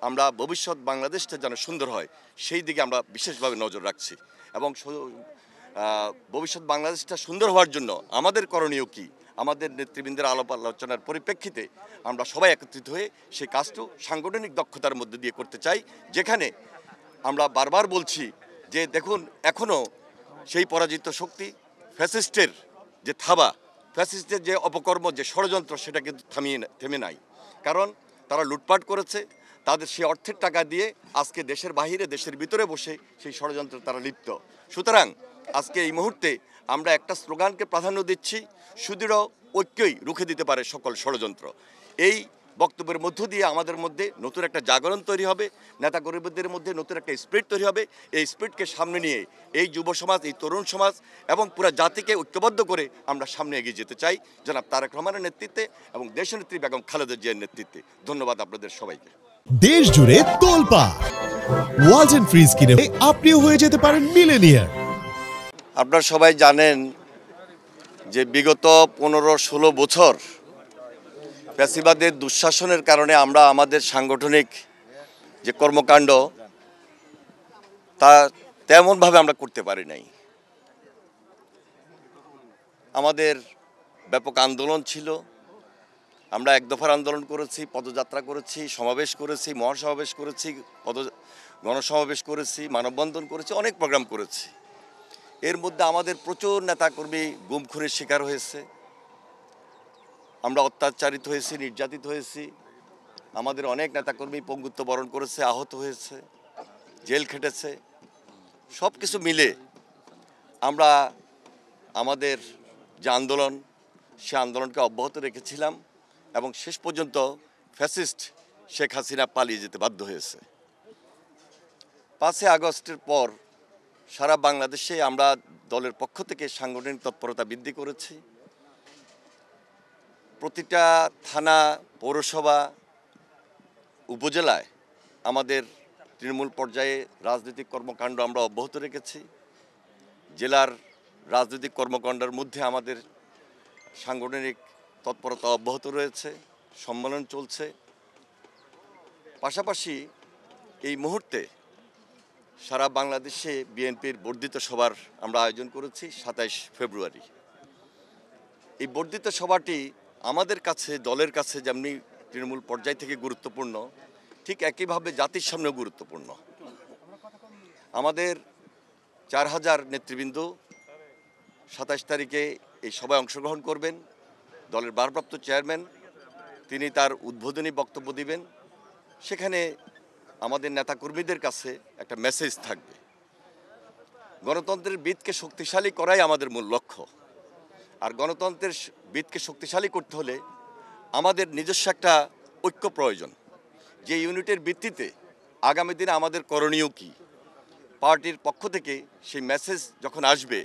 আমরা ভবিষ্যৎ বাংলাদেশটা যেন সুন্দর হয় সেই দিকে আমরা বিশেষভাবে নজর রাখছি এবং ভবিষ্যৎ বাংলাদেশটা সুন্দর হওয়ার জন্য আমাদের করণীয় কী, আমাদের নেতৃবৃন্দের আলাপ আলোচনার পরিপ্রেক্ষিতে আমরা সবাই একত্রিত হয়ে সেই কাজটি সাংগঠনিক দক্ষতার মধ্যে দিয়ে করতে চাই, যেখানে আমরা বারবার বলছি যে দেখুন এখনও সেই পরাজিত শক্তি ফ্যাসিস্টের যে থাবা, ফ্যাসিস্টের যে অপকর্ম, যে ষড়যন্ত্র, সেটা কিন্তু থেমে নাই। কারণ তারা লুটপাট করেছে, তাদের সেই অর্থের টাকা দিয়ে আজকে দেশের বাহিরে দেশের ভিতরে বসে সেই ষড়যন্ত্রে তারা লিপ্ত। সুতরাং আজকে এই মুহূর্তে আমরা একটা স্লোগানকে প্রাধান্য দিচ্ছি, সুদৃঢ় ঐক্যই রুখে দিতে পারে সকল ষড়যন্ত্র। এই বক্তব্যের মধ্য দিয়ে আমাদের মধ্যে নতুন একটা জাগরণ তৈরি হবে, নেতাকর্মীদের মধ্যে নতুন একটা স্পিরিট তৈরি হবে। এই স্পিরিটকে সামনে নিয়ে এই যুব সমাজ, এই তরুণ সমাজ এবং পুরো জাতিকে ঐক্যবদ্ধ করে আমরা সামনে এগিয়ে যেতে চাই জনাব তারেক রহমানের নেতৃত্বে এবং দেশনেত্রী বেগম খালেদা জিয়ার নেতৃত্বে। ধন্যবাদ আপনাদের সবাইকে। দেশ জুড়ে তোলপাড় ওয়ালটন ফ্রিজ কিনে আপনিও হয়ে যেতে পারেন মিলেনিয়ার। আপনারা সবাই জানেন যে বিগত 15-16 বছর ফ্যাসিবাদের দুঃশাসনের কারণে আমরা আমাদের সাংগঠনিক যে কর্মকাণ্ড তা তেমনভাবে আমরা করতে পারি নাই। আমাদের ব্যাপক আন্দোলন ছিল, আমরা এক দফার আন্দোলন করেছি, পদযাত্রা করেছি, সমাবেশ করেছি, মহাসমাবেশ করেছি, গণসমাবেশ করেছি, মানববন্ধন করেছি, অনেক প্রোগ্রাম করেছি। এর মধ্যে আমাদের প্রচুর নেতাকর্মী গুম খুনের শিকার হয়েছে, আমরা অত্যাচারিত হয়েছি, নির্যাতিত হয়েছি। আমাদের অনেক নেতাকর্মী পঙ্গুত্ব বরণ করেছে, আহত হয়েছে, জেল খেটেছে। সব কিছু মিলে আমরা আমাদের যে আন্দোলন, সে আন্দোলনকে অব্যাহত রেখেছিলাম এবং শেষ পর্যন্ত ফ্যাসিস্ট শেখ হাসিনা পালিয়ে যেতে বাধ্য হয়েছে। 5 আগস্টের পর সারা বাংলাদেশে আমরা দলের পক্ষ থেকে সাংগঠনিক তৎপরতা বৃদ্ধি করেছি। প্রতিটা থানা, পৌরসভা, উপজেলায় আমাদের তৃণমূল পর্যায়ে রাজনৈতিক কর্মকাণ্ড আমরা অব্যাহত রেখেছি। জেলার রাজনৈতিক কর্মকাণ্ডের মধ্যে আমাদের সাংগঠনিক তৎপরতা অব্যাহত রয়েছে, সম্মেলন চলছে। পাশাপাশি এই মুহূর্তে সারা বাংলাদেশে বিএনপির বর্ধিত সভার আমরা আয়োজন করেছি 27 ফেব্রুয়ারি। এই বর্ধিত সভাটি আমাদের কাছে, দলের কাছে যেমনি তৃণমূল পর্যায় থেকে গুরুত্বপূর্ণ, ঠিক একইভাবে জাতির সামনেও গুরুত্বপূর্ণ। আমাদের 4000 নেতৃবৃন্দ 27 তারিখে এই সভায় অংশগ্রহণ করবেন। দলের ভারপ্রাপ্ত চেয়ারম্যান তিনি তার উদ্বোধনী বক্তব্য দিবেন। সেখানে আমাদের নেতাকর্মীদের কাছে একটা মেসেজ থাকবে। গণতন্ত্রের ভিতকে শক্তিশালী করাই আমাদের মূল লক্ষ্য। আর গণতন্ত্রের ভিতকে শক্তিশালী করতে হলে আমাদের নিজস্ব একটা ঐক্য প্রয়োজন, যে ইউনিটের ভিত্তিতে আগামী দিনে আমাদের করণীয় কী, পার্টির পক্ষ থেকে সেই মেসেজ যখন আসবে